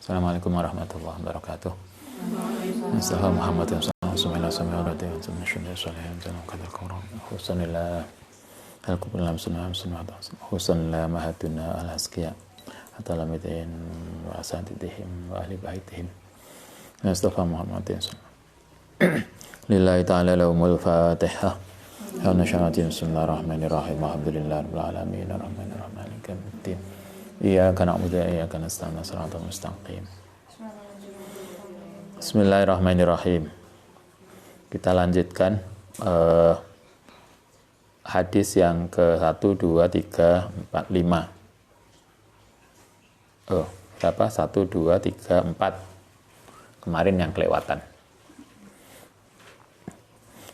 Assalamualaikum warahmatullahi wabarakatuh. Mustafa Muhammad sallallahu alaihi wasallam Husanillah al-kublam sunnah Husanillah mahaduna al-asqiya atalamidin wa asatidihim wa ahli baitihim. Mustafa Muhammad lillahi ta'ala lahumul fatihah. Ya nasyaratin bismillahirrahmanirrahim. Alhamdulillah rabbil alamin arrahmanir rahim maliki yaumiddin. Iyyaka na'budu wa iyyaka nasta'in shiratal mustaqim. Bismillahirrahmanirrahim. Kita lanjutkan hadis yang ke-1, 2, 3, 4, 5. Berapa? 1, 2, 3, 4. Kemarin yang kelewatan.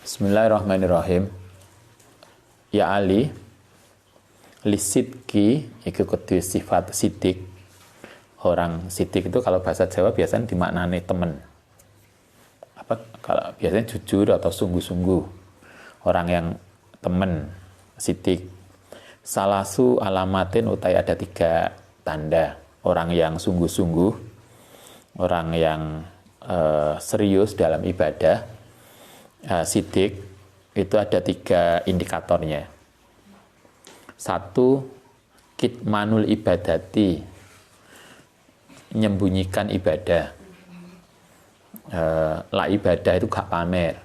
Bismillahirrahmanirrahim. Ya Ali, lisidki itu kudu sifat sidik. Orang sidik itu kalau bahasa Jawa biasanya dimaknani teman. Kalau biasanya jujur atau sungguh-sungguh. Orang yang teman, sidik. Salasu alamatin utai ada 3 tanda. Orang yang sungguh-sungguh, orang yang serius dalam ibadah, sidik, itu ada 3 indikatornya. 1, kitmanul ibadati, menyembunyikan ibadah. La ibadah itu gak pamer.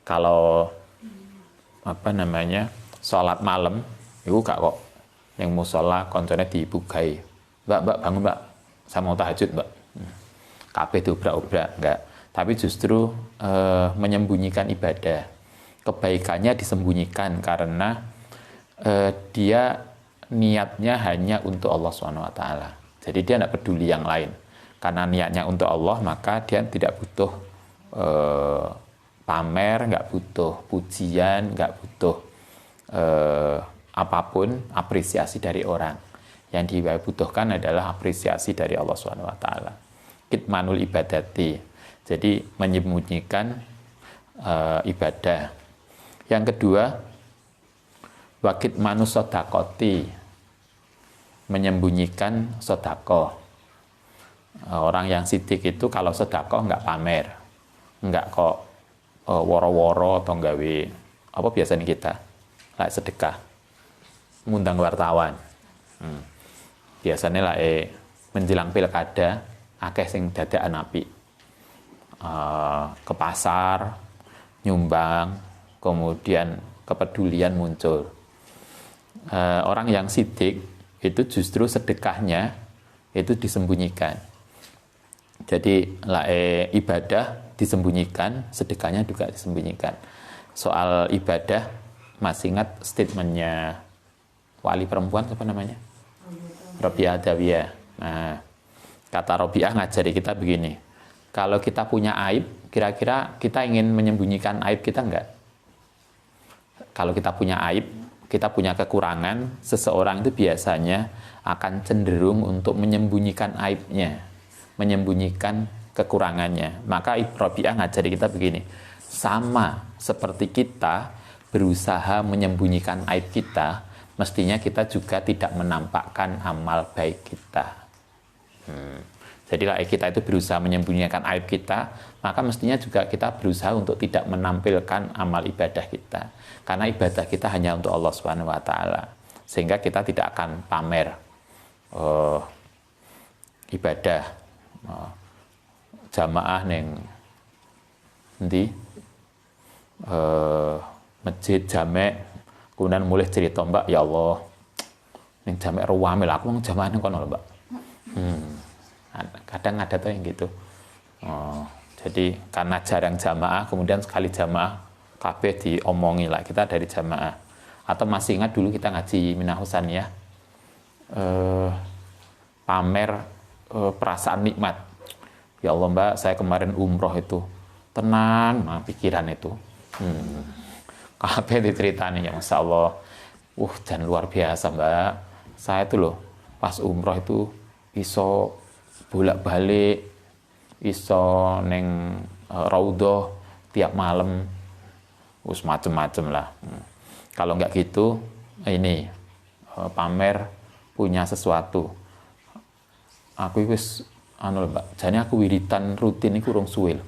Kalau sholat malam itu gak kok yang musola koncone dibugai, mbak bangun mbak, saya mau tahajud mbak, kabeh diobrak-obrak, enggak. Tapi justru menyembunyikan ibadah. Kebaikannya disembunyikan karena dia niatnya hanya untuk Allah SWT. Jadi dia tidak peduli yang lain. Karena niatnya untuk Allah, maka dia tidak butuh pamer, nggak butuh pujian, nggak butuh apapun, apresiasi dari orang. Yang dibutuhkan adalah apresiasi dari Allah SWT. Kitmanul ibadati. Jadi menyembunyikan ibadah. Yang kedua, wakit manus sodakoti, menyembunyikan sodakoh. Orang yang sidik itu kalau sodakoh nggak pamer, nggak kok woro-woro atau nggawe apa biasanya kita like sedekah, ngundang wartawan. Biasanya menjelang pilkada akeh sing dadakan apik, ke pasar nyumbang, kemudian kepedulian muncul. Orang yang sidik itu justru sedekahnya itu disembunyikan. Jadi ibadah disembunyikan, sedekahnya juga disembunyikan. Soal ibadah masih ingat statementnya wali perempuan apa namanya? Robiah Adawiyah. Nah, kata Robiah ngajari kita begini. Kalau kita punya aib, kira-kira kita ingin menyembunyikan aib kita enggak? Kalau kita punya aib, kita punya kekurangan, seseorang itu biasanya akan cenderung untuk menyembunyikan aibnya, menyembunyikan kekurangannya. Maka Robiah ngajari kita begini, sama seperti kita berusaha menyembunyikan aib kita, mestinya kita juga tidak menampakkan amal baik kita. Jadi kita itu berusaha menyembunyikan aib kita, maka mestinya juga kita berusaha untuk tidak menampilkan amal ibadah kita. Karena ibadah kita hanya untuk Allah Subhanahu wa taala. Sehingga kita tidak akan pamer ibadah jamaah neng endi masjid jamek kemudian mulai cerita mbak, ya Allah neng jamek ruwame lah, aku mau jamaah neng kono mbak. Kadang ada tuh yang gitu. Jadi karena jarang jamaah, kemudian sekali jamaah kabeh diomongi lah kita dari jamaah. Atau masih ingat dulu kita ngaji Minahusan ya, pamer perasaan nikmat. Ya Allah mbak, saya kemarin umroh itu tenang, pikiran itu. Kabeh diceritani ya, Masya Allah. Dan luar biasa mbak. Saya itu loh pas umroh itu iso bolak-balik, iso neng raudhah tiap malam, macem-macem lah. Kalau nggak gitu, ini pamer punya sesuatu. Aku wis anu Mbak, jane aku wiritan rutin iku urung suwe lho.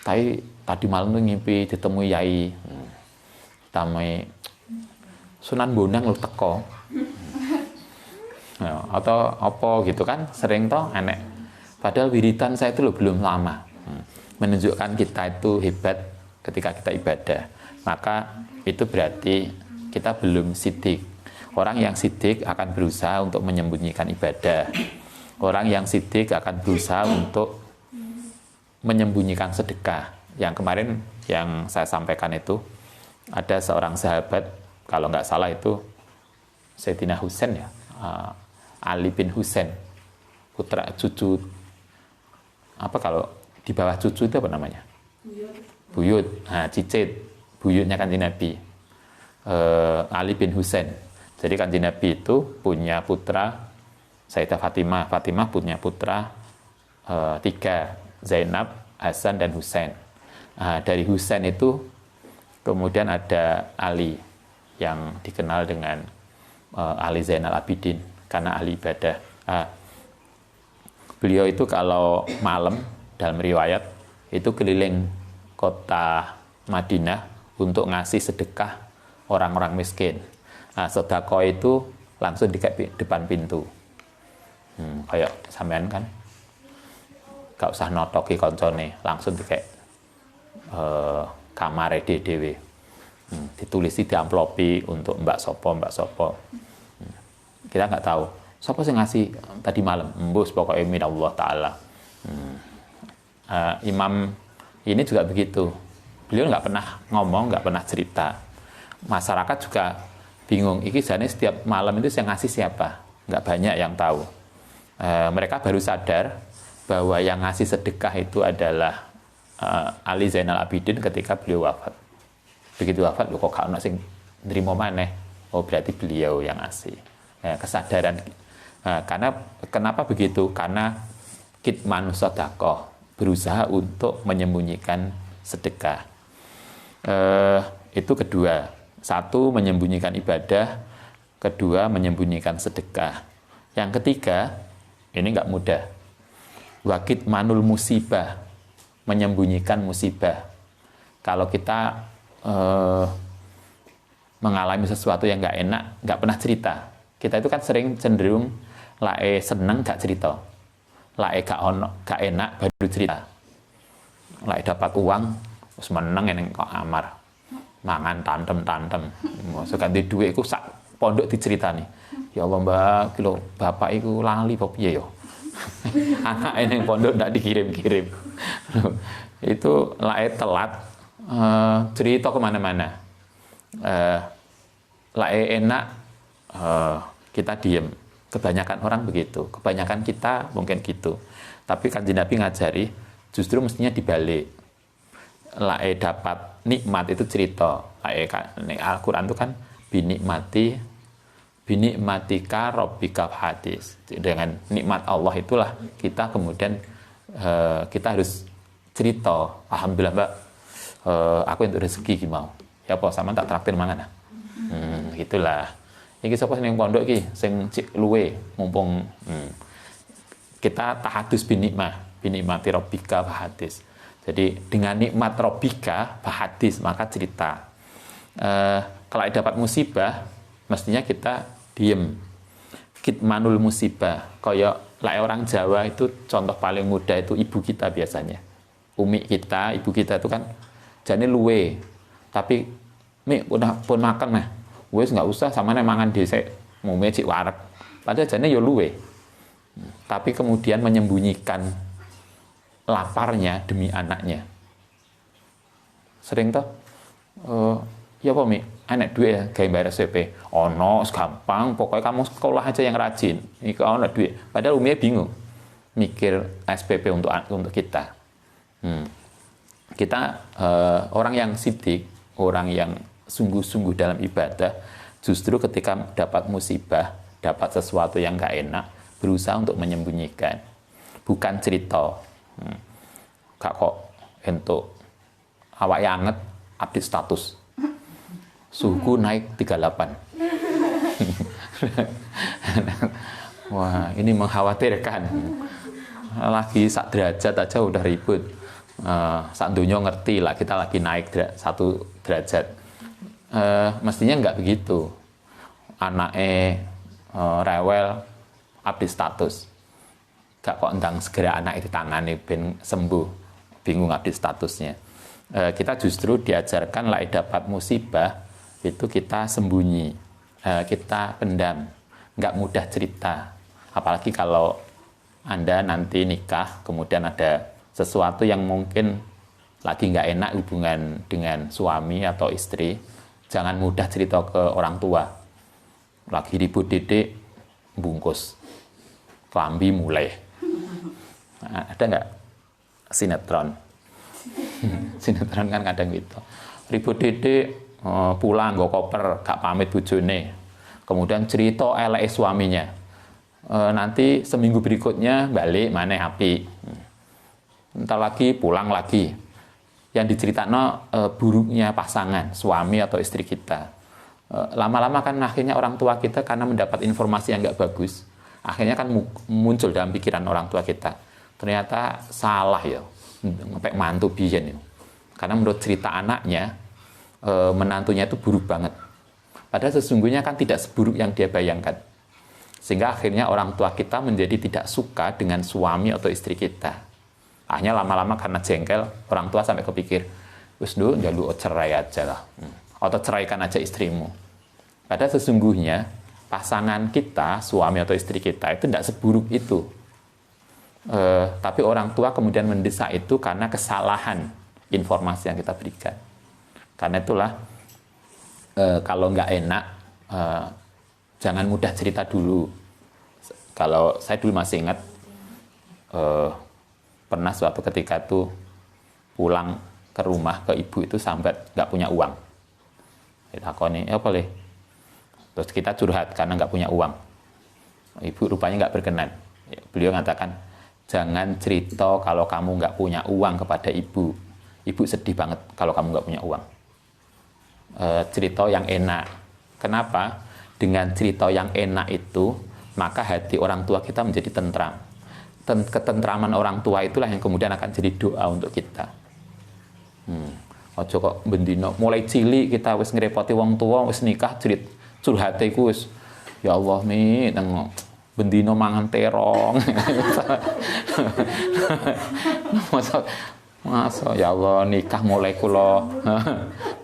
Tapi tadi malam tuh ngimpi ditemui yai. Tamai Sunan Bonang lu teko. Ya, atau apa gitu kan, sering toh enek. Padahal wiritan saya itu loh belum lama. Menunjukkan kita itu hebat ketika kita ibadah. Maka itu berarti kita belum sidik. Orang yang sidik akan berusaha untuk menyembunyikan ibadah. Orang yang sidik akan berusaha untuk menyembunyikan sedekah. Yang kemarin yang saya sampaikan itu, ada seorang sahabat, kalau nggak salah itu Sayyidina Husain ya, Ali bin Husain, putra cucu, apa kalau di bawah cucu itu apa namanya? Buyut. Nah, cicit, buyutnya Kanjeng Nabi, Ali bin Husain. Jadi Kanjeng Nabi itu punya putra Sayyidah Fatimah. Fatimah punya putra 3, Zainab, Hasan, dan Husain. Nah, dari Husain itu kemudian ada Ali yang dikenal dengan Ali Zainal Abidin karena ahli ibadah. Beliau itu kalau malam dalam riwayat itu keliling kota Madinah untuk ngasih sedekah orang-orang miskin. Sedekah itu langsung di depan pintu. Kayak sampean kan, gak usah notoki koncone, langsung di kamar dhewe. Ditulisi di amplopi untuk Mbak Sopo. Kita nggak tahu siapa sih ngasih tadi malam, embus pokoknya minallah ta'ala. Imam ini juga begitu, beliau nggak pernah ngomong, nggak pernah cerita. Masyarakat juga bingung, ini jane setiap malam itu yang ngasih siapa, nggak banyak yang tahu. Mereka baru sadar bahwa yang ngasih sedekah itu adalah Ali Zainal Abidin ketika beliau wafat. Begitu wafat, kok gak ono sing nrimo maneh. Oh, berarti beliau yang ngasih. Kesadaran. Karena kenapa begitu? Karena kitmanu sedekah, berusaha untuk menyembunyikan sedekah. Itu kedua. Satu, menyembunyikan ibadah. Kedua, menyembunyikan sedekah. Yang ketiga, ini nggak mudah. Wakit manul musibah, menyembunyikan musibah. Kalau kita mengalami sesuatu yang nggak enak, nggak pernah cerita. Kita itu kan sering cenderung lae seneng gak cerita, lae gak enak baru cerita. Lae dapat uang, terus meneng yang kok amar, mangan tantem. Maksud ganti duit itu sak pondok diceritani. Ya Allah Mbak, kilo bapak itu lali apa piye yo. Anak yang pondok ndak dikirim-kirim. Itu lae telat cerita kemana-mana. Lae enak kita diem. Kebanyakan orang begitu. Kebanyakan kita mungkin gitu. Tapi Kanjeng Nabi ngajari justru mestinya dibalik. Lae dapat nikmat itu cerita. Lae Al-Quran itu kan binikmatika rabbika hadis. Dengan nikmat Allah itulah kita kemudian kita harus cerita. Alhamdulillah Mbak, aku untuk rezeki gimana? Ya apa sama tak traktir mangan. Itulah. Iki sapa sing pondok iki sing luwe mumpung kita tahadus binikmati rabbika hadis. Jadi dengan nikmat rabbika hadis maka cerita. Kalau dapat musibah mestinya kita diem. Kitmanul musibah. Kayak orang Jawa itu contoh paling mudah itu ibu kita biasanya. Umi kita, ibu kita itu kan jane luwe. Tapi udah pun makan mah. Wes nggak usah sama mangan dhisik, mume cik wareg. Padahal jane yo luwe. Tapi kemudian menyembunyikan laparnya demi anaknya. Sering toh ya apa Mi? Anak duit ya, gawe bayar SPP. Ono, gampang, pokoknya kamu sekolah aja yang rajin. Iki ono duit. Padahal umumnya bingung mikir SPP untuk kita. Kita orang yang sidik, orang yang sungguh-sungguh dalam ibadah, justru ketika dapat musibah, dapat sesuatu yang nggak enak, berusaha untuk menyembunyikan. Bukan cerita. Kak kok entuk awak anget update status. Suhu naik 38. Wah, ini mengkhawatirkan. lagi sak derajat aja udah ribut. Sak dunia ngerti lah kita lagi naik satu derajat. Mestinya nggak begitu. Anaknya rewel, update status. Gak kok endang segera anak itu tangani ben sembuh, bingung update statusnya. Kita justru diajarkan lah dapat musibah itu kita sembunyi, kita pendam, nggak mudah cerita. Apalagi kalau Anda nanti nikah, kemudian ada sesuatu yang mungkin lagi nggak enak hubungan dengan suami atau istri, jangan mudah cerita ke orang tua. Lagi ribut didik, bungkus, kelambi mulai. Ada nggak sinetron? Sinetron kan kadang gitu. Ribut didik, pulang, nggak koper, gak pamit bojone. Kemudian cerita elek suaminya. Nanti seminggu berikutnya balik mana api. Entar lagi pulang lagi. Yang diceritakan buruknya pasangan, suami atau istri kita. Lama-lama kan akhirnya orang tua kita karena mendapat informasi yang nggak bagus, akhirnya kan muncul dalam pikiran orang tua kita. Ternyata salah ya, sampai mantu biyen ya. Karena menurut cerita anaknya, menantunya itu buruk banget. Padahal sesungguhnya kan tidak seburuk yang dia bayangkan. Sehingga akhirnya orang tua kita menjadi tidak suka dengan suami atau istri kita. Akhirnya lama-lama karena jengkel, orang tua sampai kepikir, wis dulu njaluk cerai aja lah. Atau ceraikan aja istrimu. Padahal sesungguhnya pasangan kita, suami atau istri kita itu tidak seburuk itu. Tapi orang tua kemudian mendesak itu karena kesalahan informasi yang kita berikan. Karena itulah kalau nggak enak, jangan mudah cerita dulu. Kalau saya dulu masih ingat, pernah suatu ketika tuh pulang ke rumah ke ibu itu sampai nggak punya uang. Ditakoni, ya boleh. Terus kita curhat karena nggak punya uang. Ibu rupanya nggak berkenan. Beliau mengatakan, jangan cerita kalau kamu nggak punya uang kepada ibu. Ibu sedih banget kalau kamu nggak punya uang. Cerita yang enak. Kenapa? Dengan cerita yang enak itu, maka hati orang tua kita menjadi tentram. Ketentraman orang tua itulah yang kemudian akan jadi doa untuk kita. Ojo kok bendino mulai cilik kita wis ngrepoti wong tua, wis nikah curhate iku wis ya Allah mi nang bendino mangan terong. Masa ya Allah nikah mulai kula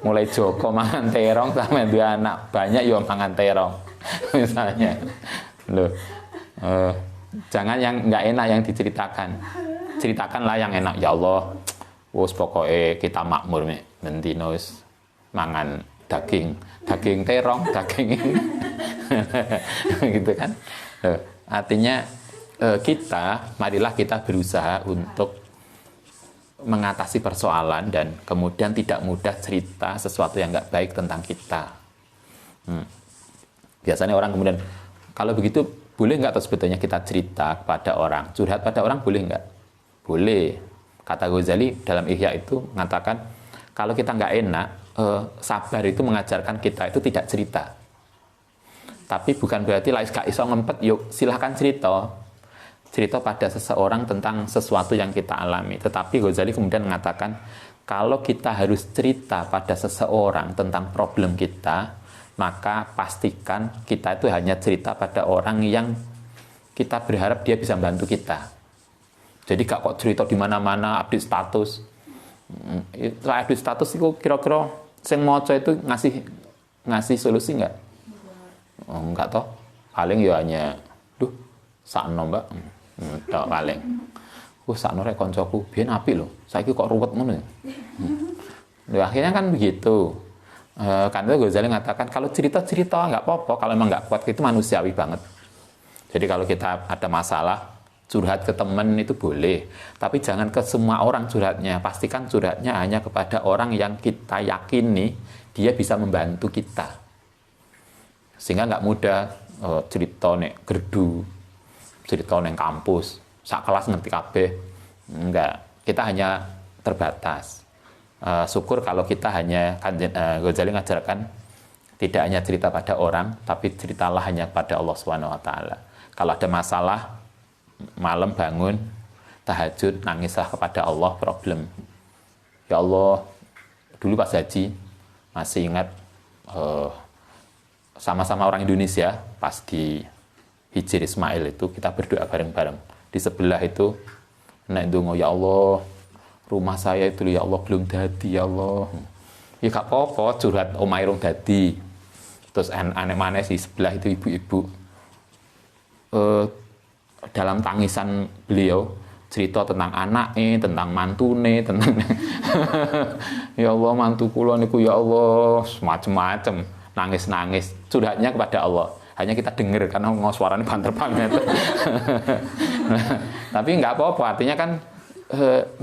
mulai Joko mangan terong sampai dua anak banyak ya mangan terong misalnya. Loh, jangan yang nggak enak yang diceritakan. Ceritakanlah yang enak. Ya Allah, wis pokoknya kita makmur nih bendino wis mangan daging terong, daging ini. Gitu kan. Loh, artinya marilah kita berusaha untuk mengatasi persoalan dan kemudian tidak mudah cerita sesuatu yang nggak baik tentang kita. Biasanya orang kemudian, kalau begitu boleh nggak sebetulnya kita cerita kepada orang, curhat pada orang boleh nggak? Boleh. Kata Ghazali dalam Ihya itu mengatakan, kalau kita nggak enak, sabar itu mengajarkan kita itu tidak cerita. Tapi bukan berarti lah gak iso ngempet, yuk silahkan cerita pada seseorang tentang sesuatu yang kita alami. Tetapi Ghazali kemudian mengatakan, kalau kita harus cerita pada seseorang tentang problem kita, maka pastikan kita itu hanya cerita pada orang yang kita berharap dia bisa membantu kita. Jadi gak kok cerita di mana-mana, update status. Update status itu kira-kira sing maca itu ngasih solusi nggak? Oh, enggak toh. Paling ya hanya, sakno mbak. Tak paling. Sakno rek koncoku, biyen apik lho. Saiki kok ruwet ngono. Akhirnya kan begitu. Karena Ghazali mengatakan kalau cerita-cerita nggak apa-apa, kalau emang nggak kuat itu manusiawi banget. Jadi kalau kita ada masalah, curhat ke teman itu boleh, tapi jangan ke semua orang curhatnya. Pastikan curhatnya hanya kepada orang yang kita yakini dia bisa membantu kita. Sehingga nggak mudah cerita nek gerdu, cerita nek kampus, sak kelas ngerti kabeh. Enggak, kita hanya terbatas. Syukur kalau kita hanya, Ghazali mengajarkan tidak hanya cerita pada orang, tapi ceritalah hanya pada Allah Subhanahu Wa Taala. Kalau ada masalah, malam bangun, tahajud, nangislah kepada Allah problem. Ya Allah, dulu pas haji masih ingat sama-sama orang Indonesia pas di Hijri Ismail itu kita berdoa bareng-bareng. Di sebelah itu nek ndonga, ya Allah, rumah saya itu ya Allah belum dadi ya Allah. Ya gak apa-apa curhat omahe rong dadi. Terus aneh maneh sih sebelah itu ibu-ibu dalam tangisan beliau cerita tentang anaknya, tentang mantune, tentang ya Allah mantu kula niku ya Allah macam-macam, nangis-nangis, curhatnya kepada Allah. Hanya kita dengar karena suaranya banter banget. Tapi nggak apa-apa, artinya kan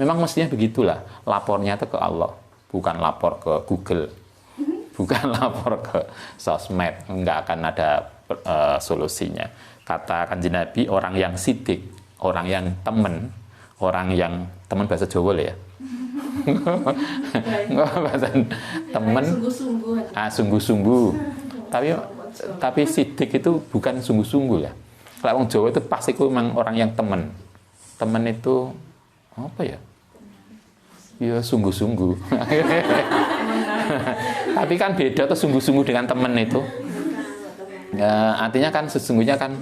memang mestinya begitulah. Lapornya itu ke Allah, bukan lapor ke Google, bukan lapor ke sosmed, nggak akan ada solusinya. Kata Kanjeng Nabi, orang yang sidik, orang yang temen bahasa Jawa lah ya. Bahasa temen, sungguh-sungguh. Tapi sidik itu bukan sungguh-sungguh ya. Kalau orang Jawa itu pasti memang orang yang temen. Temen itu apa ya? Ya sungguh-sungguh. Tapi kan beda tuh sungguh-sungguh dengan temen itu. Ya, artinya kan sesungguhnya kan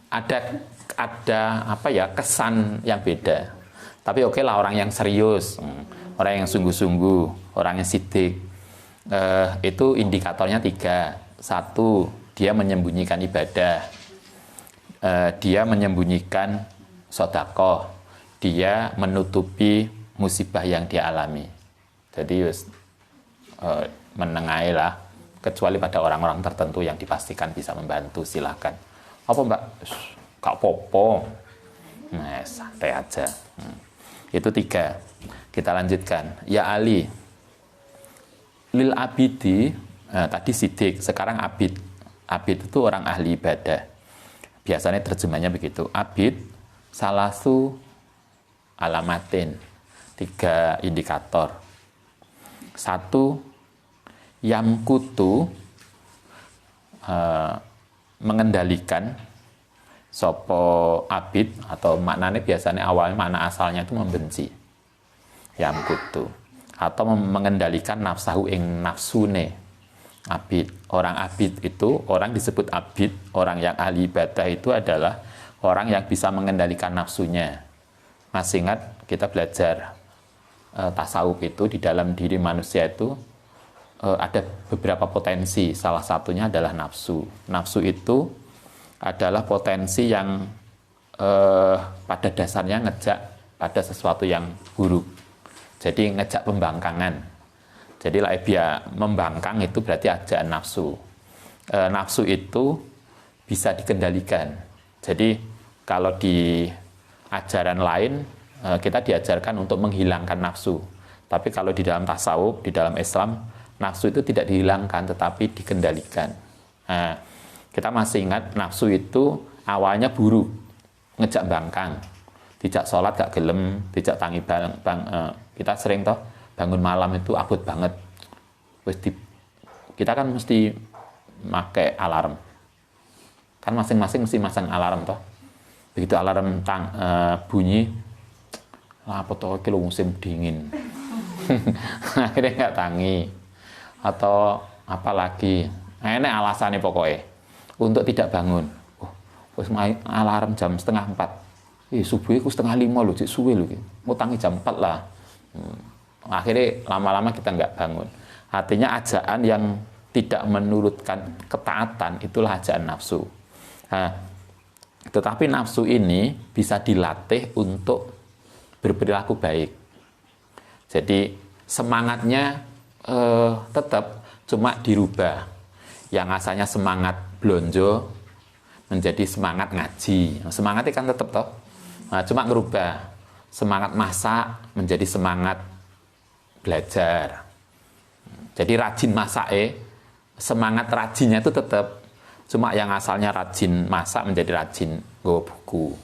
ada apa ya, kesan yang beda. Tapi oke lah orang yang serius, orang yang sungguh-sungguh, orang yang sidik, itu indikatornya 3. 1, dia menyembunyikan ibadah, dia menyembunyikan sedekah, dia menutupi musibah yang dia alami. Jadi menengahi lah, kecuali pada orang-orang tertentu yang dipastikan bisa membantu, silakan. Apa Mbak? Kak Popo, nah, santai aja. Itu 3. Kita lanjutkan. Ya Ali, lil abidi, tadi sidik, sekarang abid. Abid itu orang ahli ibadah. Biasanya terjemahnya begitu. Abid, salasu alamatin, 3 indikator. 1, yamkutu, mengendalikan. Sopo abid, atau maknanya biasanya awalnya makna asalnya itu membenci. Yamkutu, atau mengendalikan nafsahu ing nafsune. Abid, orang abid itu, orang disebut abid, orang yang ahli ibadah itu adalah orang yang bisa mengendalikan nafsunya. Masih ingat kita belajar tasawuf itu di dalam diri manusia itu ada beberapa potensi, salah satunya adalah nafsu. Nafsu itu adalah potensi yang pada dasarnya ngejak pada sesuatu yang buruk. Jadi ngejak pembangkangan. Jadi dia membangkang itu berarti ajaan nafsu. Nafsu itu bisa dikendalikan. Jadi kalau di ajaran lain kita diajarkan untuk menghilangkan nafsu. Tapi kalau di dalam tasawuf, di dalam Islam, nafsu itu tidak dihilangkan tetapi dikendalikan. Nah, kita masih ingat nafsu itu awalnya buruk, ngejak bangkang, dijak sholat gak gelem, dijak tangi kita sering toh bangun malam itu abot banget. Kita kan mesti pakai alarm. Kan masing-masing mesti masang alarm toh. Begitu alarm bunyi, apa toh kilo musim dingin. Akhirnya nggak tangi. Atau apalagi, enak alasannya pokoknya untuk tidak bangun. Wis alarm jam 3:30. Subuh itu 4:30 loh, cik suwe loh. Mau tangi jam 4 lah. Akhirnya lama-lama kita nggak bangun. Artinya ajaan yang tidak menurutkan ketaatan itulah ajaan nafsu. Nah, tetapi nafsu ini bisa dilatih untuk berperilaku baik. Jadi semangatnya tetap, cuma dirubah. Yang asalnya semangat blonjo menjadi semangat ngaji. Semangatnya kan tetap toh. Nah, cuma ngerubah. Semangat masak menjadi semangat belajar. Jadi rajin masak, semangat rajinnya itu tetap. Cuma yang asalnya rajin masak menjadi rajin nggawa buku.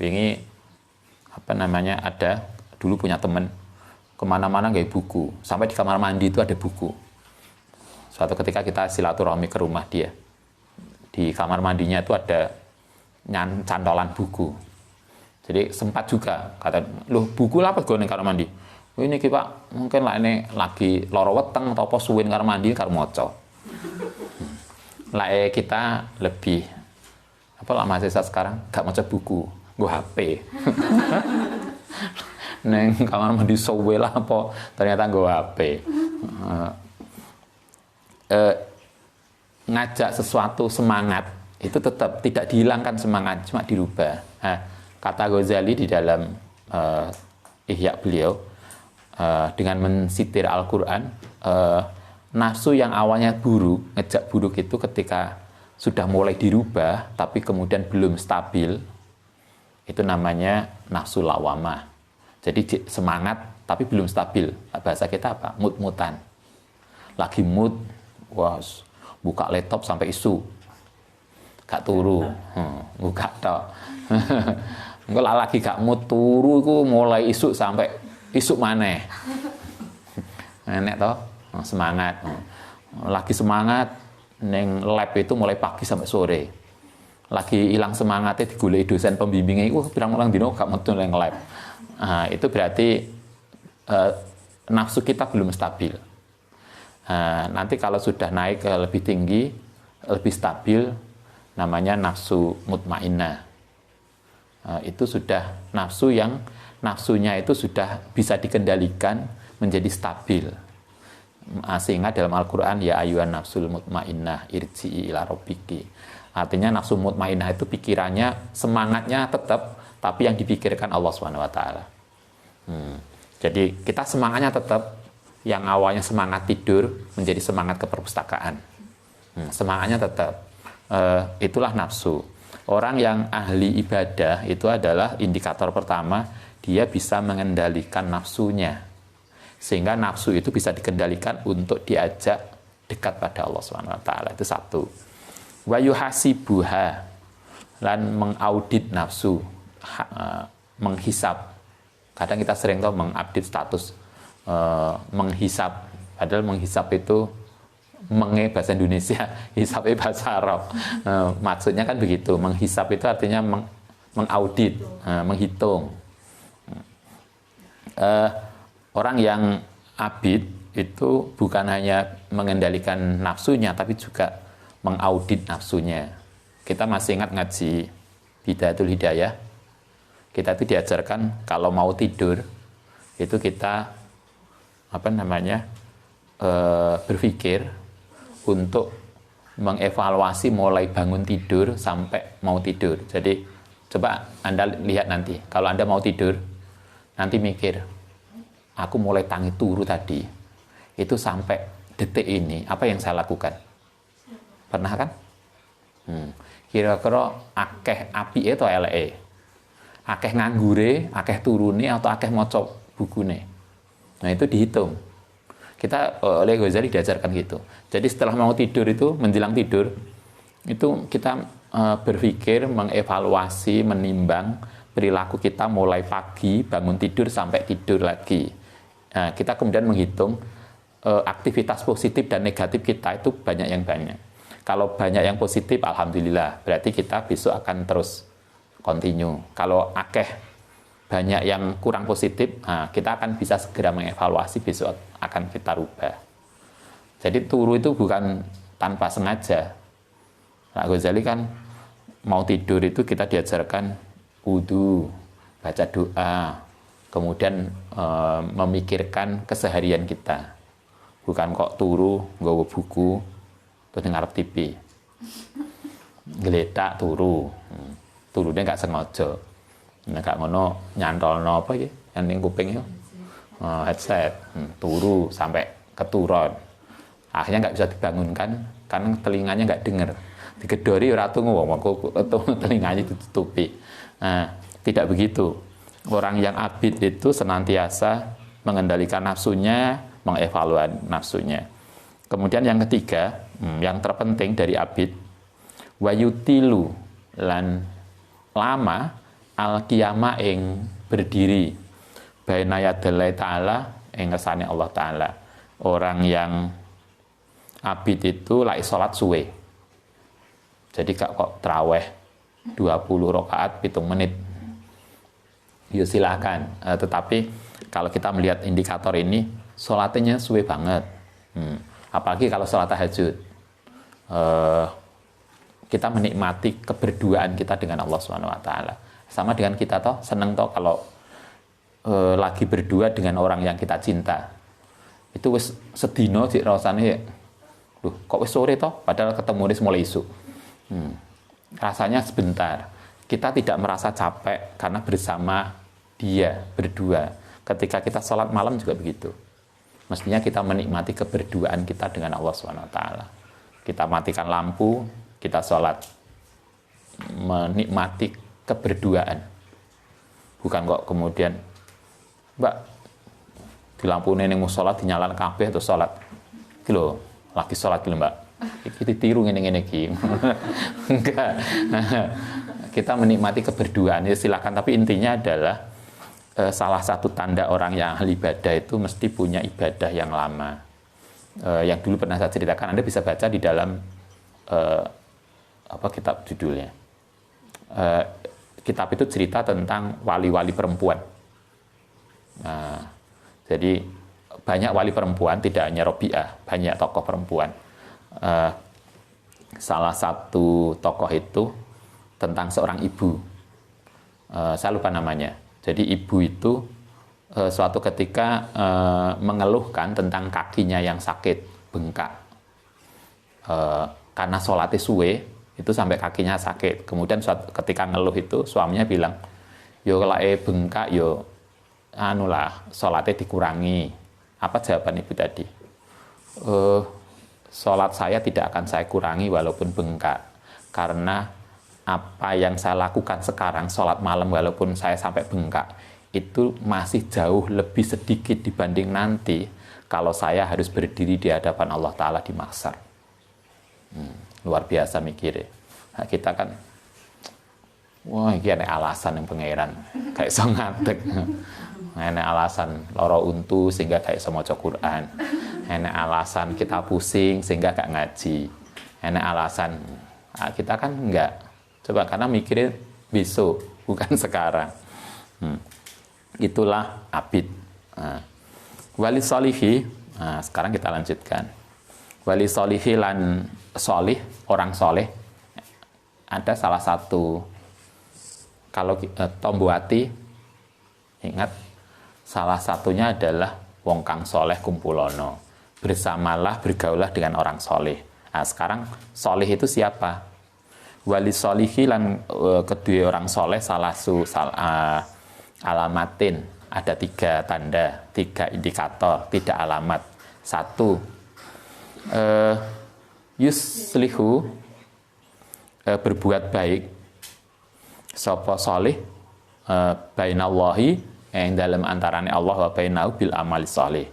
Ini apa namanya, ada dulu punya teman kemana-mana nggawa buku. Sampai di kamar mandi itu ada buku. Suatu ketika kita silaturahmi ke rumah dia. Di kamar mandinya itu ada cantolan buku. Jadi sempat juga kata, loh buku apa gue ning kamar mandi? Oh, ini ki Pak, mungkin lah ini lagi loro weteng atau apa suwin kamar mandi karo maca. Lah kita lebih apa lah mahasiswa sekarang gak maca buku, gue HP. Neng kamar mandi suwe lah apa ternyata gue HP. Ngajak sesuatu semangat itu tetap tidak dihilangkan semangat, cuma dirubah. Nah, kata Ghazali di dalam Ihya beliau dengan mensitir Al-Quran, nafsu yang awalnya buruk, ngejak buruk itu ketika sudah mulai dirubah tapi kemudian belum stabil, itu namanya nafsu lawamah. Jadi semangat tapi belum stabil. Bahasa kita apa? Mut-mutan. Lagi mood, wah buka laptop sampai isu, gak turu, buka tok. Engko lagi gak mood turu iku mulai isu sampai isu maneh. Enek toh, semangat. Lagi semangat neng lab itu mulai pagi sampai sore. Lagi hilang semangatnya digoleki dosen pembimbingnya iku pirang-pirang dino gak metu neng lab. Nah, itu berarti nafsu kita belum stabil. Nanti kalau sudah naik ke lebih tinggi, lebih stabil, namanya nafsu mutmainnah. Itu sudah nafsu yang nafsunya itu sudah bisa dikendalikan menjadi stabil. Sehingga dalam Al-Quran ya ayyuhan nafsul mutmainnah irji'i ila rabbiki. Artinya nafsu mutmainnah itu pikirannya, semangatnya tetap, tapi yang dipikirkan Allah SWT. Jadi kita semangatnya tetap, yang awalnya semangat tidur menjadi semangat ke perpustakaan. Semangatnya tetap. Itulah nafsu. Orang yang ahli ibadah itu adalah indikator pertama, dia bisa mengendalikan nafsunya. Sehingga nafsu itu bisa dikendalikan untuk diajak dekat pada Allah SWT. Itu satu. Wa yuhasibuha, lan mengaudit nafsu, menghisap. Kadang kita sering tahu mengupdate status, menghisap. Padahal menghisap itu bahasa Indonesia, hisapnya bahasa Arab. Maksudnya kan begitu. Menghisap itu artinya mengaudit, menghitung. Orang yang abid itu bukan hanya mengendalikan nafsunya, tapi juga mengaudit nafsunya. Kita masih ingat ngaji Bidayatul Hidayah. Kita itu diajarkan kalau mau tidur itu kita berpikir untuk mengevaluasi mulai bangun tidur sampai mau tidur. Jadi coba Anda lihat nanti, kalau Anda mau tidur, nanti mikir, aku mulai tangi turu tadi, itu sampai detik ini, apa yang saya lakukan? Pernah kan? Kira-kira akeh api itu eleke, akeh nganggure, akeh turune, atau akeh maca bukune. Nah itu dihitung. Kita oleh Ghazali diajarkan gitu. Jadi setelah mau tidur itu, menjelang tidur, itu kita berpikir, mengevaluasi, menimbang perilaku kita mulai pagi, bangun tidur, sampai tidur lagi. Nah, kita kemudian menghitung aktivitas positif dan negatif kita itu banyak yang banyak. Kalau banyak yang positif, alhamdulillah, berarti kita besok akan terus continue. Kalau banyak yang kurang positif, nah, kita akan bisa segera mengevaluasi, besok akan kita rubah. Jadi turu itu bukan tanpa sengaja. Nah, Ghazali kan mau tidur itu kita diajarkan wudu, baca doa, kemudian memikirkan keseharian kita. Bukan kok turu, nggawa buku, terus ngarep TV. Geletak turu. Turune gak sengaja. Nek gak ngono nyantolno apa iki? Yang ning kuping itu. Headset. Turu sampai keturun. Akhirnya nggak bisa dibangunkan karena telinganya nggak dengar. Digedori ora tunggu wong telinganya ditutupi. Nah, tidak begitu. Orang yang abid itu senantiasa mengendalikan nafsunya, mengevaluasi nafsunya. Kemudian yang ketiga, yang terpenting dari abid, wayutilu lan lama al-qiyamah ing berdiri baina yadallai ta'ala ing ngersane Allah Ta'ala. Orang yang abid itu lagi sholat suwe. Jadi kok traweh 20 rakaat 7 menit. ya silakan. Tetapi kalau kita melihat indikator ini, sholatnya suwe banget. Apalagi kalau sholat tahajud. Kita menikmati keberduaan kita dengan Allah Subhanahu wa taala. Sama dengan kita toh, seneng toh kalau lagi berdua dengan orang yang kita cinta. Itu wis sedino dik rasane, duh kok wis sore toh, padahal ketemu wis mulai isu. Rasanya sebentar. Kita tidak merasa capek karena bersama dia berdua. Ketika kita sholat malam juga begitu. Mestinya kita menikmati keberduaan kita dengan Allah Subhanahu wa taala. Kita matikan lampu, kita sholat, menikmati keberduaan. Bukan kok kemudian, Mbak, di lampu ini mau sholat, dinyalakan kabeh atau sholat. Iki lho, lagi sholat gitu Mbak. Iki ditiru ngene-ngene iki. Enggak. Kita menikmati keberduaan, ya silakan. Tapi intinya adalah salah satu tanda orang yang ahli ibadah itu mesti punya ibadah yang lama. Yang dulu pernah saya ceritakan, Anda bisa baca di dalam kitab judulnya. Kitab itu cerita tentang wali-wali perempuan. Jadi banyak wali perempuan, tidak hanya Robiah, banyak tokoh perempuan. Salah satu tokoh itu tentang seorang ibu. Saya lupa namanya. Jadi ibu itu suatu ketika mengeluhkan tentang kakinya yang sakit, bengkak. Karena sholatnya suwe, itu sampai kakinya sakit. Kemudian ketika ngeluh itu, suaminya bilang, yo kalau bengkak, yo anulah, sholatnya dikurangi. Apa jawaban ibu tadi? Sholat saya tidak akan saya kurangi walaupun bengkak. Karena apa yang saya lakukan sekarang, sholat malam walaupun saya sampai bengkak, itu masih jauh lebih sedikit dibanding nanti kalau saya harus berdiri di hadapan Allah Ta'ala di mahsyar. Luar biasa mikirnya. Nah, kita kan, wah ini ada alasan yang pangeran, kayak so ngadeg. Enak alasan loro untu sehingga kayak so maca Quran. Enak alasan kita pusing sehingga gak ngaji. Enak alasan kita kan enggak. Coba karena mikirin besok, bukan sekarang. Itulah abid. Wali solihi. Sekarang kita lanjutkan. Wali solihi lan solih, orang soleh. Ada salah satu, kalau Tombuati, ingat, salah satunya adalah wong kang soleh kumpulono. Bersamalah, bergaulah dengan orang soleh. Nah, sekarang soleh itu siapa? Wali solihi lan kedua orang soleh alamatin. Ada 3 tanda, 3 indikator, tidak alamat. 1, yuslihu, berbuat baik. Sapa soleh bainallahi, yang dalam antaranya Allah wa bainahu bil amali soleh.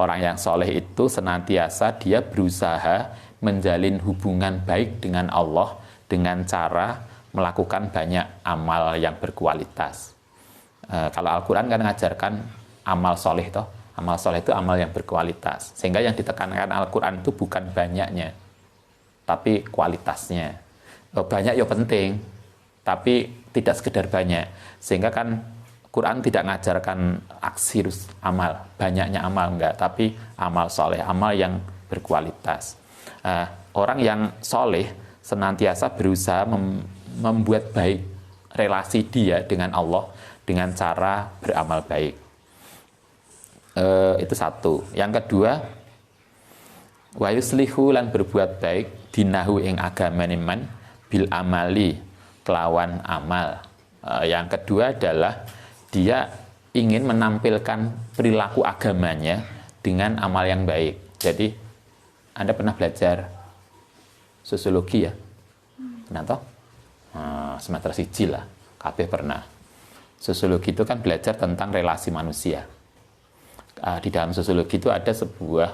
Orang yang soleh itu senantiasa dia berusaha menjalin hubungan baik dengan Allah dengan cara melakukan banyak amal yang berkualitas. Kalau Al-Quran kan mengajarkan amal soleh toh. Amal soleh itu amal yang berkualitas. Sehingga yang ditekankan Al-Quran itu bukan banyaknya, tapi kualitasnya. Banyak ya penting, tapi tidak sekedar banyak. Sehingga kan Quran tidak mengajarkan aksirus amal, banyaknya amal enggak, tapi amal soleh, amal yang berkualitas. Orang yang soleh senantiasa berusaha membuat baik relasi dia dengan Allah dengan cara beramal baik. Itu 1. Yang kedua, wa yuslihu lan berbuat baik dinahu ing agamane man bil amali kelawan amal. Yang kedua adalah dia ingin menampilkan perilaku agamanya dengan amal yang baik. Jadi Anda pernah belajar sosiologi ya? Pernah toh? Semester 1 lah, kabeh pernah. Sosiologi itu kan belajar tentang relasi manusia. Di dalam sosiologi itu ada sebuah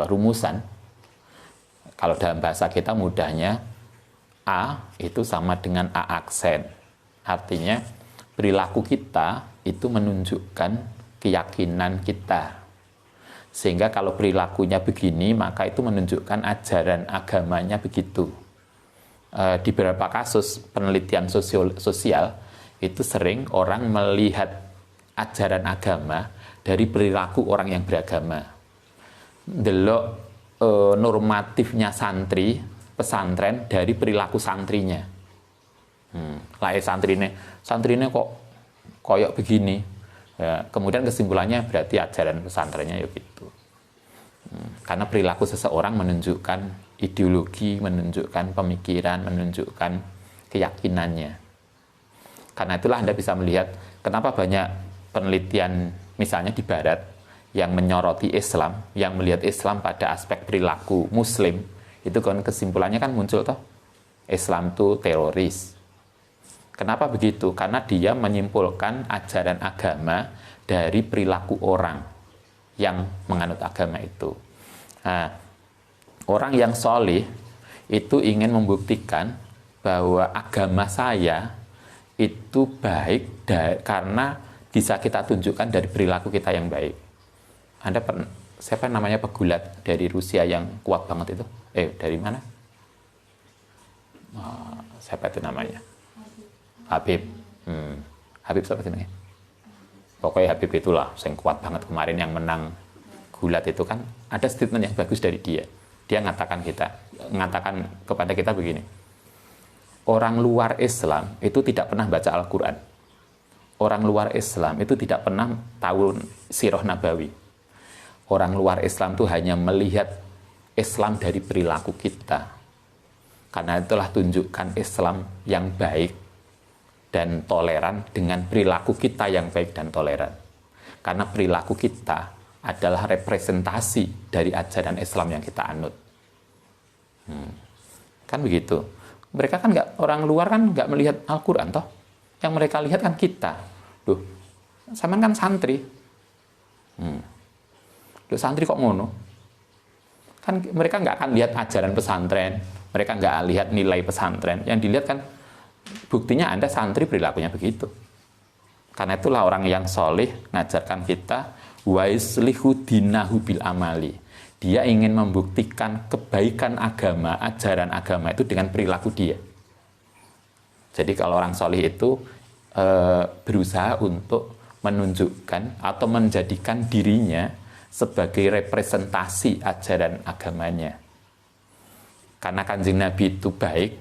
rumusan. Kalau dalam bahasa kita mudahnya, A itu sama dengan A aksen. Artinya perilaku kita itu menunjukkan keyakinan kita. Sehingga kalau perilakunya begini, maka itu menunjukkan ajaran agamanya begitu. di beberapa kasus penelitian sosial itu sering orang melihat ajaran agama dari perilaku orang yang beragama. Delok normatifnya santri pesantren dari perilaku santrinya. Santrinya kok koyok begini. Ya, kemudian kesimpulannya berarti ajaran pesantrennya ya gitu. Karena perilaku seseorang menunjukkan ideologi, menunjukkan pemikiran, menunjukkan keyakinannya. Karena itulah Anda bisa melihat kenapa banyak penelitian misalnya di Barat yang menyoroti Islam, yang melihat Islam pada aspek perilaku Muslim, itu kan kesimpulannya kan muncul toh, Islam itu teroris. Kenapa begitu? Karena dia menyimpulkan ajaran agama dari perilaku orang yang menganut agama itu. Nah, orang yang solih itu ingin membuktikan bahwa agama saya itu baik karena bisa kita tunjukkan dari perilaku kita yang baik. Siapa namanya pegulat dari Rusia yang kuat banget itu? Dari mana? Siapa itu namanya? Habib. Habib siapa namanya? Pokoknya Habib itulah yang kuat banget kemarin yang menang gulat itu kan. Ada statement yang bagus dari dia. Dia ngatakan kepada kita begini. Orang luar Islam itu tidak pernah baca Al-Quran. Orang luar Islam itu tidak pernah tahu sirah nabawi. Orang luar Islam itu hanya melihat Islam dari perilaku kita. Karena itulah tunjukkan Islam yang baik dan toleran dengan perilaku kita yang baik dan toleran. Karena perilaku kita adalah representasi dari ajaran Islam yang kita anut. Kan begitu. Mereka kan orang luar kan nggak melihat Al-Quran toh. Yang mereka lihat kan kita. Duh, sampean kan santri. Duh, santri kok ngono? Kan mereka nggak akan lihat ajaran pesantren. Mereka nggak lihat nilai pesantren. Yang dilihat kan buktinya Anda santri perilakunya begitu. Karena itulah orang yang solih ngajarkan kita wa islihu dinahu bil amali. Dia ingin membuktikan kebaikan agama, ajaran agama itu dengan perilaku dia. Jadi kalau orang solih itu berusaha untuk menunjukkan atau menjadikan dirinya sebagai representasi ajaran agamanya. Karena Kanjeng Nabi itu baik,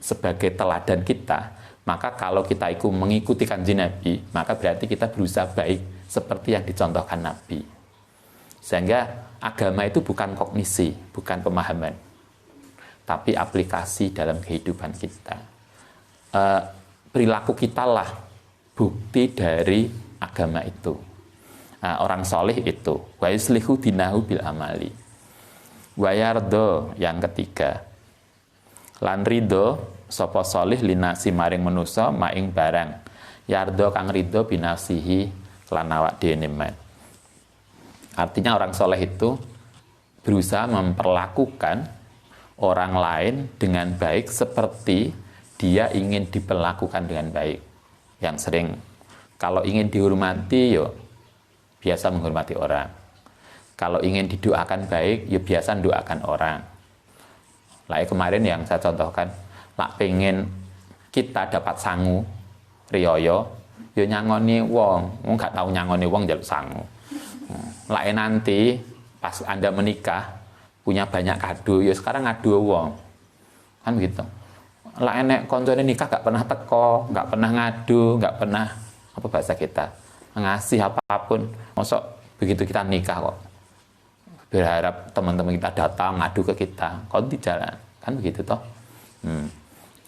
sebagai teladan kita, maka kalau kita mengikuti Kanjeng Nabi, maka berarti kita berusaha baik seperti yang dicontohkan Nabi. Sehingga agama itu bukan kognisi, bukan pemahaman, tapi aplikasi dalam kehidupan kita. Perilaku kita lah bukti dari agama itu. Nah, orang soleh itu wa yuslihu dinahu bil amali. Wa yardo yang ketiga, lan ridho sapa solih linasi maring manusa maing barang yardo kang ridho binafsihi lan awak dhewe man. Artinya orang soleh itu berusaha memperlakukan orang lain dengan baik seperti dia ingin diperlakukan dengan baik. Yang sering kalau ingin dihormati yo biasa menghormati orang. Kalau ingin didoakan baik yo biasa mendoakan orang. Kemarin yang saya contohkan, pengen kita dapat sangu, riyoyo, yo nyangoni wong nggak tahu nyangoni wong jaluk sangu. Nanti pas Anda menikah punya banyak kado, yo sekarang ngadu wong, kan begitu. Enek koncone nikah gak pernah teko, gak pernah ngadu, gak pernah apa bahasa kita ngasih apapun. Mosok begitu kita nikah kok berharap teman-teman kita datang ngadu ke kita, kok di jalan, kan begitu toh.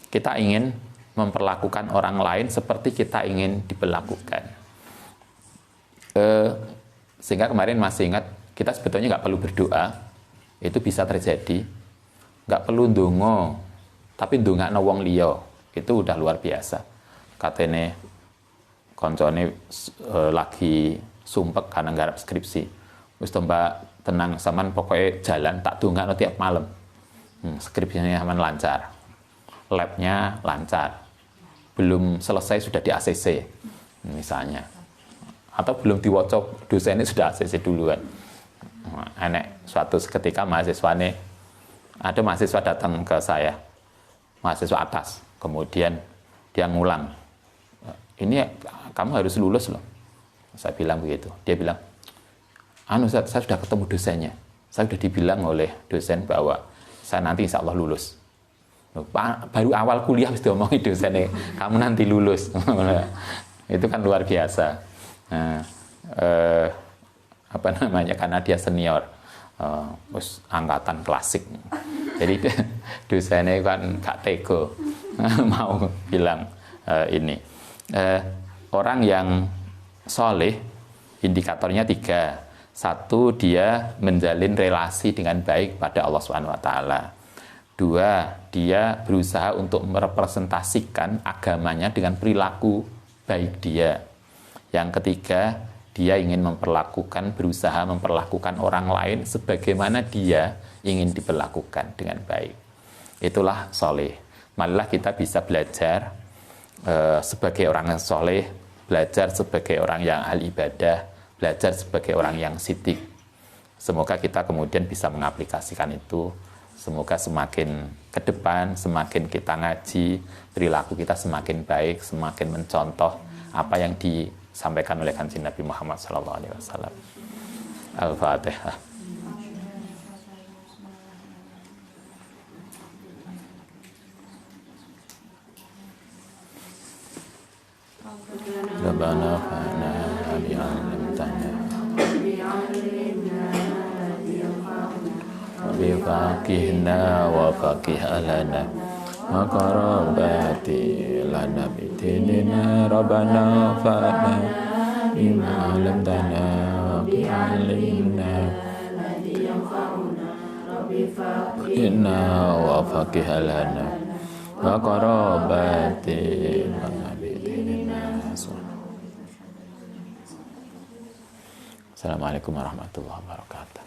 Kita ingin memperlakukan orang lain seperti kita ingin diperlakukan. Sehingga kemarin masih ingat, kita sebetulnya nggak perlu berdoa, itu bisa terjadi. Nggak perlu ndonga, tapi ndongakno wong liya, itu udah luar biasa. Katene koncone lagi sumpek karena nggarap skripsi. Wis to Mbak, tenang sampean pokoknya jalan tak ndongakno tiap malam. Skripsinya aman lancar. Labnya lancar. Belum selesai sudah di ACC misalnya. Atau belum diwocok dosennya sudah ACC duluan. Enek suatu ketika ada mahasiswa datang ke saya. mahasiswa atas, kemudian dia ngulang, ini kamu harus lulus loh. Saya bilang begitu. Dia bilang, Ustaz, saya sudah ketemu dosennya. Saya sudah dibilang oleh dosen bahwa saya nanti insya Allah lulus. Baru awal kuliah harus diomongin dosennya, kamu nanti lulus. Itu kan luar biasa. Nah, karena dia senior, angkatan klasik. Jadi dosennya kan gak tego mau bilang ini. Orang yang soleh, indikatornya 3. 1, dia menjalin relasi dengan baik pada Allah SWT. 2, dia berusaha untuk merepresentasikan agamanya dengan perilaku baik dia. Yang ketiga, dia ingin berusaha memperlakukan orang lain sebagaimana dia ingin diperlakukan dengan baik. Itulah soleh. Marilah kita bisa belajar sebagai orang yang soleh, belajar sebagai orang yang ahli ibadah, belajar sebagai orang yang sidik. Semoga kita kemudian bisa mengaplikasikan itu. Semoga semakin ke depan, semakin kita ngaji, perilaku kita semakin baik, semakin mencontoh apa yang disampaikan oleh Kanjeng Nabi Muhammad SAW. Al-Fatihah. Rabbana fa'na bi'alimtana wa bi'faqihna wa faqih alana wa qarabati lana bitinina Rabbana fa'na bi'alimtana wa bi'alimna inna wa faqih alana wa qarabati lana bitinina. Assalamualaikum warahmatullahi wabarakatuh.